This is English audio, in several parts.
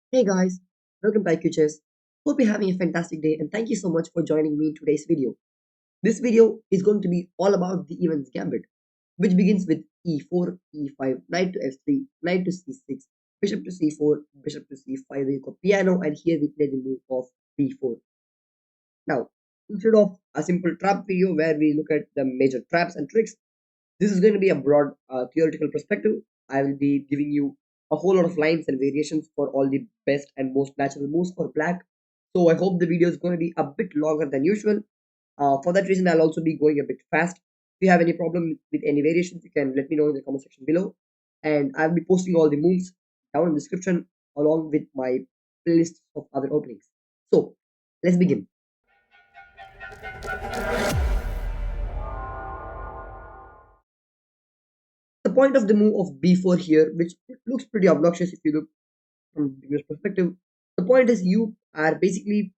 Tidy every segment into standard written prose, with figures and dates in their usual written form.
Hey guys, welcome back to Chess. Hope you're having a fantastic day and thank you so much for joining me in today's video. This video is going to be all about the EVAN'S Gambit, which begins with e4, e5, knight to f3, knight to c6, bishop to c4, bishop to c5, then you go piano, and here we play the move of b4. Now, instead of a simple trap video where we look at the major traps and tricks, this is going to be a broad theoretical perspective. I will be giving you a whole lot of lines and variations for all the best and most natural moves for black. So I hope the video is going to be a bit longer than usual. For that reason, I'll also be going a bit fast. If you have any problem with any variations, you can let me know in the comment section below. And I'll be posting all the moves down in the description along with my playlist of other openings. So let's begin. The point of the move of b4 here, which looks pretty obnoxious if you look from beginner's perspective, the point is you are basically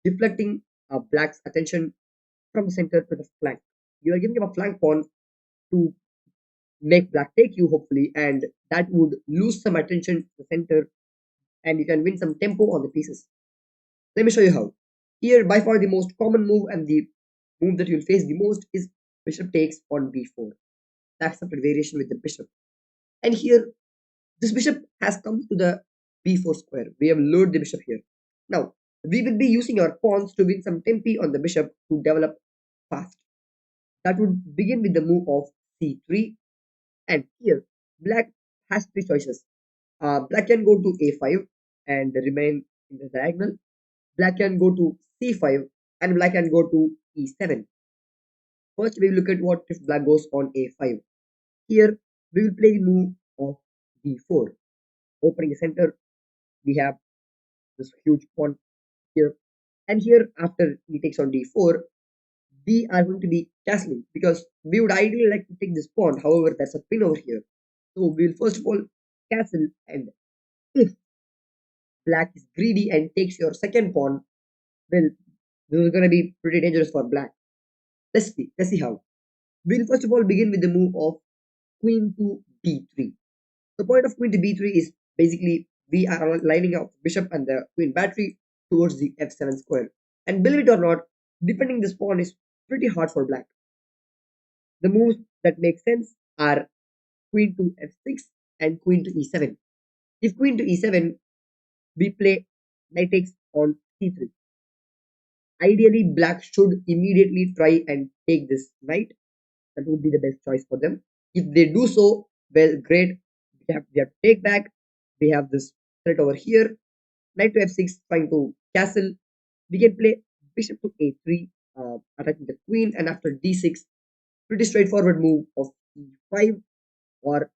deflecting black's attention from the center to the flank. You are giving him a flank pawn to make black take you, hopefully, and that would lose some attention to the center, and you can win some tempo on the pieces. Let me show you how. Here, by far the most common move and the move that you'll face the most is bishop takes on b4. The accepted variation with the bishop. And here, this bishop has come to the b4 square. We have lured the bishop here. Now, we will be using our pawns to win some tempi on the bishop to develop fast. That would begin with the move of c3. And here, black has three choices. Black can go to a5 and remain in the diagonal. Black can go to c5 and black can go to e7. First, we will look at what if black goes on a5. Here, we will play the move of d4. Opening the center, we have this huge pawn here. And here, after he takes on d4, we are going to be castling because we would ideally like to take this pawn. However, there's a pin over here. So we'll first of all castle, and if black is greedy and takes your second pawn, well, this is going to be pretty dangerous for black. Let's see. Let's see how. We'll first of all begin with the move of queen to b3. The point of queen to b3 is basically we are lining up bishop and the queen battery towards the f7 square. And believe it or not, defending this pawn is pretty hard for black. The moves that make sense are queen to f6 and queen to e7. If queen to e7, we play knight takes on c3. Ideally, black should immediately try and take this knight. That would be the best choice for them. If they do so, well, great. We have to take back. We have this threat over here. Knight to f6, trying to castle. We can play bishop to a3, attacking the queen, and after d6, pretty straightforward move of e5 or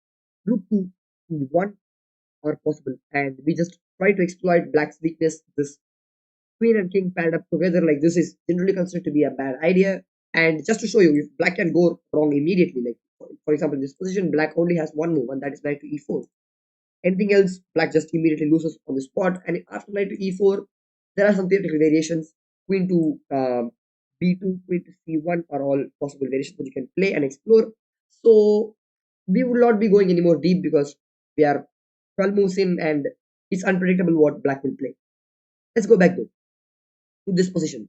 rook to e1 are possible. And we just try to exploit black's weakness. This queen and king paired up together like this is generally considered to be a bad idea. And just to show you, if black can go wrong immediately, like for example, in this position, black only has one move, and that is knight to e4. Anything else, black just immediately loses on the spot. And after knight to e4, there are some theoretical variations. Queen to b2, queen to c1 are all possible variations that you can play and explore. So we will not be going any more deep because we are 12 moves in and it's unpredictable what black will play. Let's go back to this position.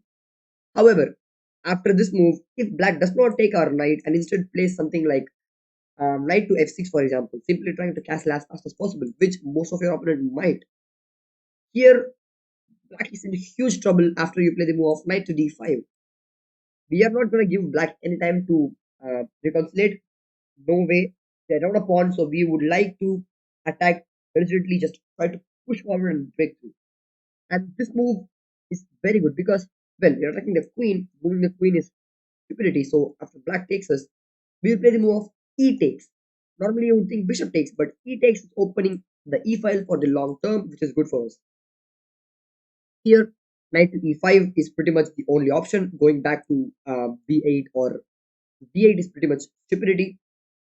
However, after this move, if black does not take our knight and instead plays something like knight to f6, for example, simply trying to castle as fast as possible, which most of your opponent might, here black is in huge trouble after you play the move of knight to d5. We are not going to give black any time to reconciliate. No way. They're down a pawn, so we would like to attack resolutely, just try to push forward and break through. And this move is very good because, well, you're attacking the queen. Moving the queen is stupidity. So after black takes us, we will play the move of e takes. Normally you would think bishop takes, but e takes is opening the e file for the long term, which is good for us. Here, knight to e5 is pretty much the only option. Going back to b8 or d8 is pretty much stupidity.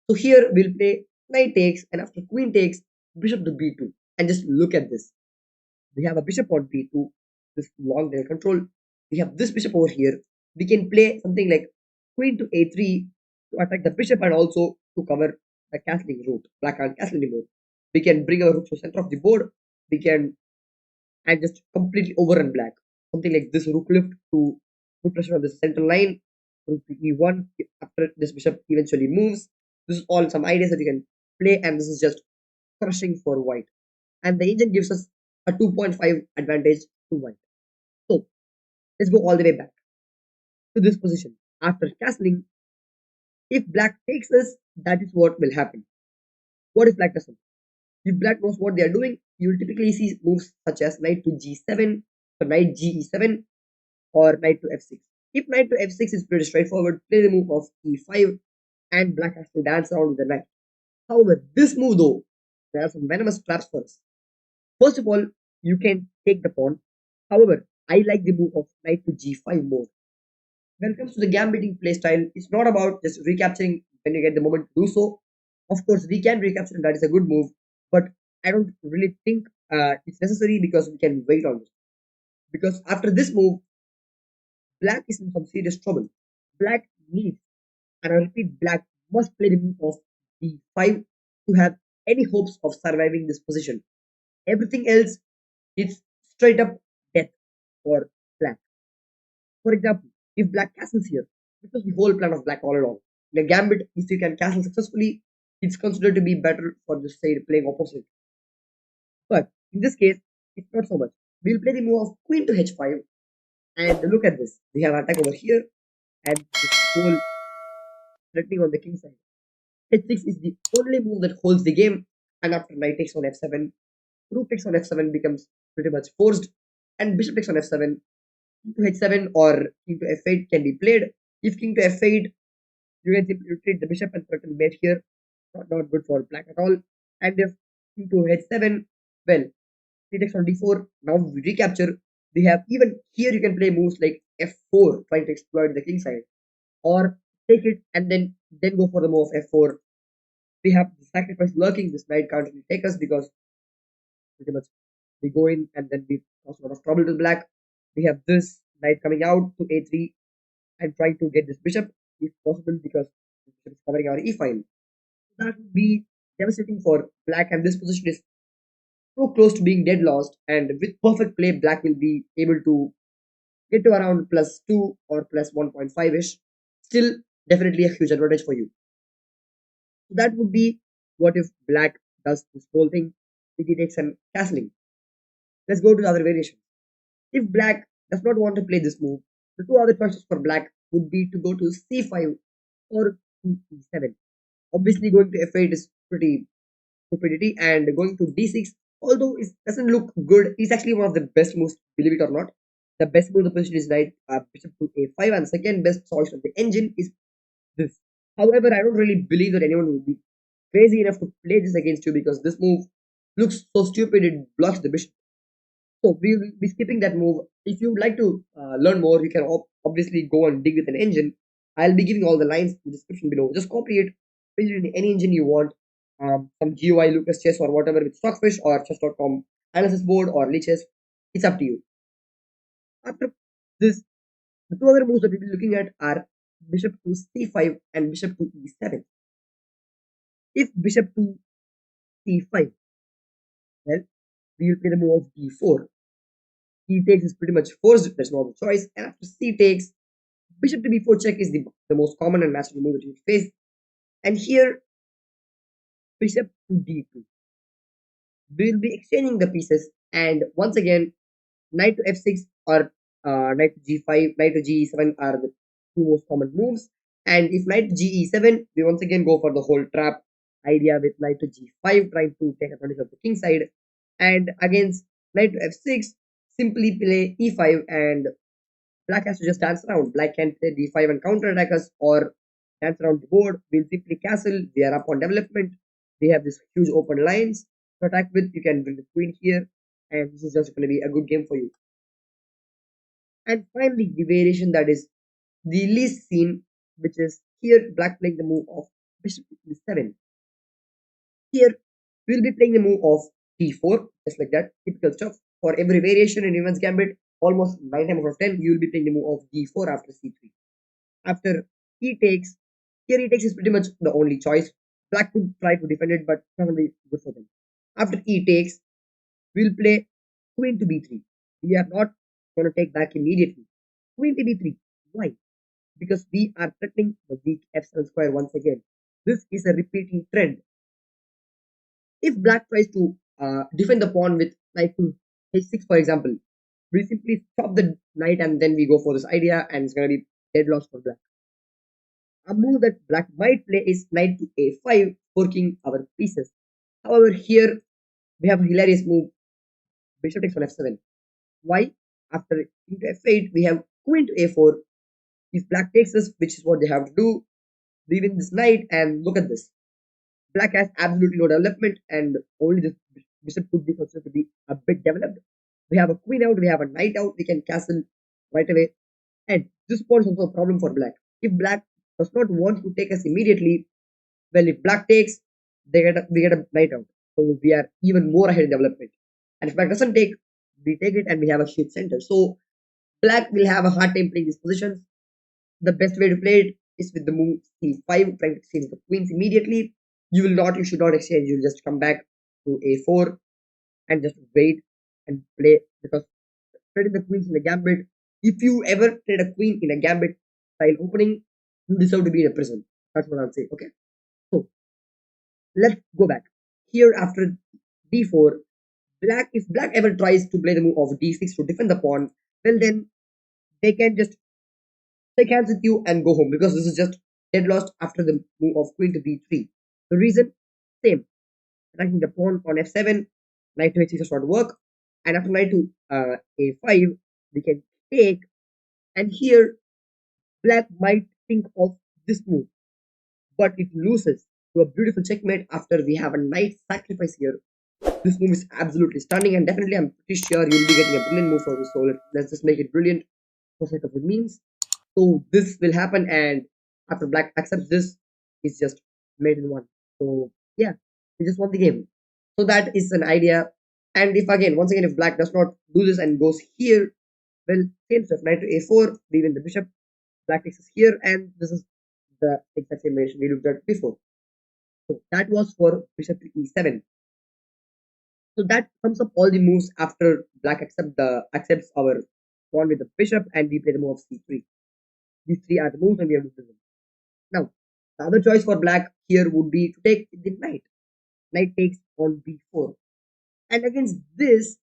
So here we'll play knight takes, and after queen takes, bishop to b2. And just look at this. We have a bishop on b2, this long diagonal control. We have this bishop over here. We can play something like queen to a3 to attack the bishop and also to cover the castling route. Black can't castle anymore. We can bring our rook to the center of the board. We can and just completely overrun black. Something like this rook lift to put pressure on the central line, rook to e1 after this bishop eventually moves. This is all some ideas that you can play, and this is just crushing for white. And the engine gives us a 2.5 advantage to white. So let's go all the way back to this position. After castling, if black takes this, that is what will happen. What if black doesn't? If black knows what they are doing, you will typically see moves such as knight to g7, or knight ge7, or knight to f6. If knight to f6 is pretty straightforward, play the move of e5, and black has to dance around with the knight. However, this move though, there are some venomous traps for us. First of all, you can take the pawn. However, I like the move of knight to g5 more. When it comes to the gambiting playstyle, it's not about just recapturing when you get the moment to do so. Of course, we can recapture, and that is a good move, but I don't really think it's necessary because we can wait on this. Because after this move, black is in some serious trouble. Black needs, and I repeat, black must play the move of d5 to have any hopes of surviving this position. Everything else is straight up death for black. For example, if black castles here, this was the whole plan of black all along. In a gambit, if you can castle successfully, it's considered to be better for the side playing opposite. But in this case, it's not so much. We'll play the move of queen to h5, and look at this. We have attack over here, and this whole threatening on the king side. h6 is the only move that holds the game, and after knight takes on f7, rook takes on f7 becomes pretty much forced, and bishop takes on f7, king to h7 or king to f8 can be played. If king to f8, you can simply retreat the bishop and threaten mate here. Not good for black at all. And if king to h7, well, c takes on d4. Now we recapture. We have even here you can play moves like f4, trying to exploit the king side, or take it and then go for the move of f4. We have the sacrifice lurking. This knight can't really take us because pretty much we go in and then we cause a lot of trouble to black. We have this knight coming out to a3 and trying to get this bishop if possible because this bishop is covering our e file. That would be devastating for black, and this position is so close to being dead lost. And with perfect play, black will be able to get to around +2 or +1.5 ish. Still, definitely a huge advantage for you. So that would be what if black does this whole thing. It takes some castling. Let's go to the other variation. If black does not want to play this move, the two other choices for black would be to go to c5 or e7. Obviously, going to f8 is pretty stupidity, and going to d6, although it doesn't look good, is actually one of the best moves, believe it or not. The best move of the position is knight bishop to a5, and the second best choice of the engine is this. However, I don't really believe that anyone would be crazy enough to play this against you because this move looks so stupid it blocks the bishop. So we will be skipping that move. If you would like to learn more, you can obviously go and dig with an engine. I'll be giving all the lines in the description below. Just copy it, paste it in any engine you want. Some GUI, Lucas Chess or whatever with Stockfish or Chess.com analysis board or Lichess. It's up to you. After this, the two other moves that we'll be looking at are bishop to c5 and bishop to e7. If bishop to c5, well, we will play the move of d4. E takes is pretty much forced, there's no other choice. And after c takes, bishop to b4 check is the most common and natural move that you face. And here, bishop to d2. We will be exchanging the pieces, and once again, knight to f6 or knight to g5, knight to ge7 are the two most common moves. And if knight to ge7, we once again go for the whole trap idea with knight to g5, trying to take advantage of the king side. And against knight to f6, simply play e5, and black has to just dance around. Black can play d5 and counter attack us or dance around the board. We'll simply castle. We are up on development. We have this huge open lines to attack with. You can bring the queen here, and this is just going to be a good game for you. And finally, the variation that is the least seen, which is here black playing the move of bishop to e7. Here we'll be playing the move of d4, just like that, typical stuff. For every variation in EVAN'S GAMBIT, almost 9 times out of 10, you will be playing the move of d4 after c3. After e takes, here e takes is pretty much the only choice. Black could try to defend it, but it's not going to be good for them. After e takes, we'll play Queen to b3. We are not going to take back immediately. Queen to b3. Why? Because we are threatening the weak f7 square once again. This is a repeating trend. If black tries to defend the pawn with knight to h6, for example, we simply stop the knight and then we go for this idea, and it's going to be dead loss for black. A move that black might play is knight to a5, forking our pieces. However, here we have a hilarious move, bishop takes on f7. Why? After into f8, we have queen to a4. If black takes this, which is what they have to do, we win this knight, and look at this. Black has absolutely no development, and only this bishop could be considered to be a bit developed. We have a queen out, we have a knight out, we can castle right away. And this point is also a problem for black. If black does not want to take us immediately, well, if black takes, we get a knight out. So we are even more ahead in development. And if black doesn't take, we take it and we have a shit center. So black will have a hard time playing these positions. The best way to play it is with the move c5, trying to exchange the queens immediately. You should not exchange, you'll just come back to a4 and just wait and play, because trading the queens in a gambit, if you ever trade a queen in a gambit style opening, you deserve to be in a prison. That's what I'll say. Okay. So let's go back. Here after d4, if black ever tries to play the move of d6 to defend the pawn, well then they can just shake hands with you and go home, because this is just dead lost after the move of queen to b3. The reason, same, attacking the pawn on f7, knight to h6 does not work, and after knight to a5, we can take, and here black might think of this move, but it loses to a beautiful checkmate after we have a knight sacrifice here. This move is absolutely stunning, and definitely I'm pretty sure you'll be getting a brilliant move for this. So let's just make it brilliant for sake of the memes. So this will happen, and after black accepts this, it's just made in one. So yeah, we just won the game. So that is an idea. And if again, once again, if black does not do this and goes here, well, same stuff, knight to a4, we win the bishop. Black takes us here, and this is the exact same variation we looked at before. So that was for bishop to e7. So that sums up all the moves after black accepts our pawn with the bishop, and we play the move of c3. These three are the moves, and we have to them. Now, the other choice for black here would be to take the knight. Knight takes on b4, and against this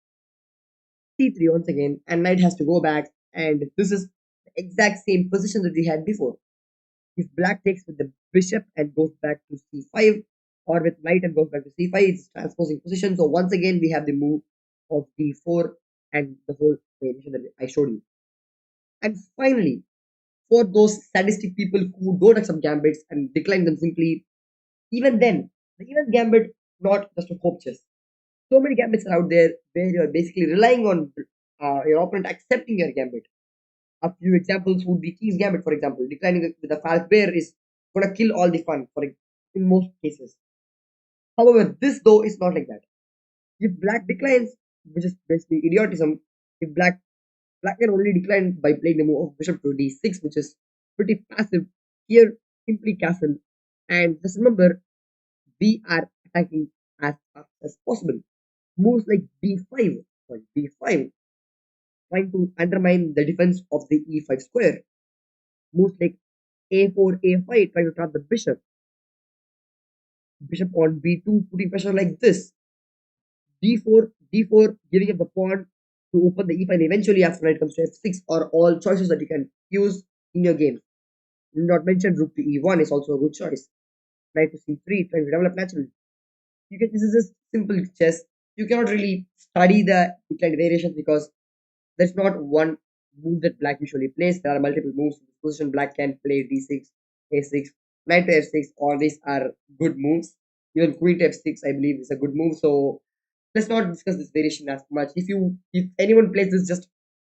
c3 once again, and knight has to go back, and this is the exact same position that we had before. If black takes with the bishop and goes back to c5, or with knight and goes back to c5, it's transposing position. So once again, we have the move of d4 and the whole variation that I showed you. And finally, for those sadistic people who don't accept gambits and decline them simply, even then, the EVANS gambit not just a hope chess. So many gambits are out there where you are basically relying on your opponent accepting your gambit. A few examples would be King's Gambit, for example. Declining with the Falk Bear is going to kill all the fun in most cases. However, this though is not like that. If black declines, which is basically idiotism, if black can only decline by playing the move of bishop to d6, which is pretty passive. Here, simply castle. And just remember, we are attacking as fast as possible. Moves like b5, trying to undermine the defense of the e5 square. Moves like a4, a5, trying to trap the bishop. Bishop on b2, putting pressure like this. d4, giving up the pawn to open the e5. Eventually, after knight comes to f6, are all choices that you can use in your game. Not mentioned rook to e1 is also a good choice. Knight to c3, trying to develop naturally. This is just simple chess. You cannot really study the declined variations, because there's not one move that black usually plays. There are multiple moves in this position. Black can play d6, a6, knight to f6. All these are good moves. Even queen to f6, I believe, is a good move. So let's not discuss this variation as much. If anyone plays this, just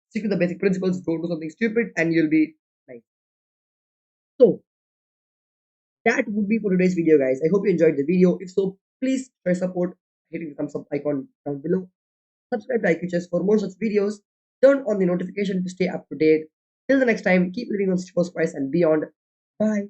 stick to the basic principles. Don't do something stupid, and you'll be nice. So that would be for today's video, guys. I hope you enjoyed the video. If so, please try support hitting the thumbs up icon down below. Subscribe to iQchess for more such videos. Turn on the notification to stay up to date. Till the next time, keep living on 64 Spice and beyond. Bye.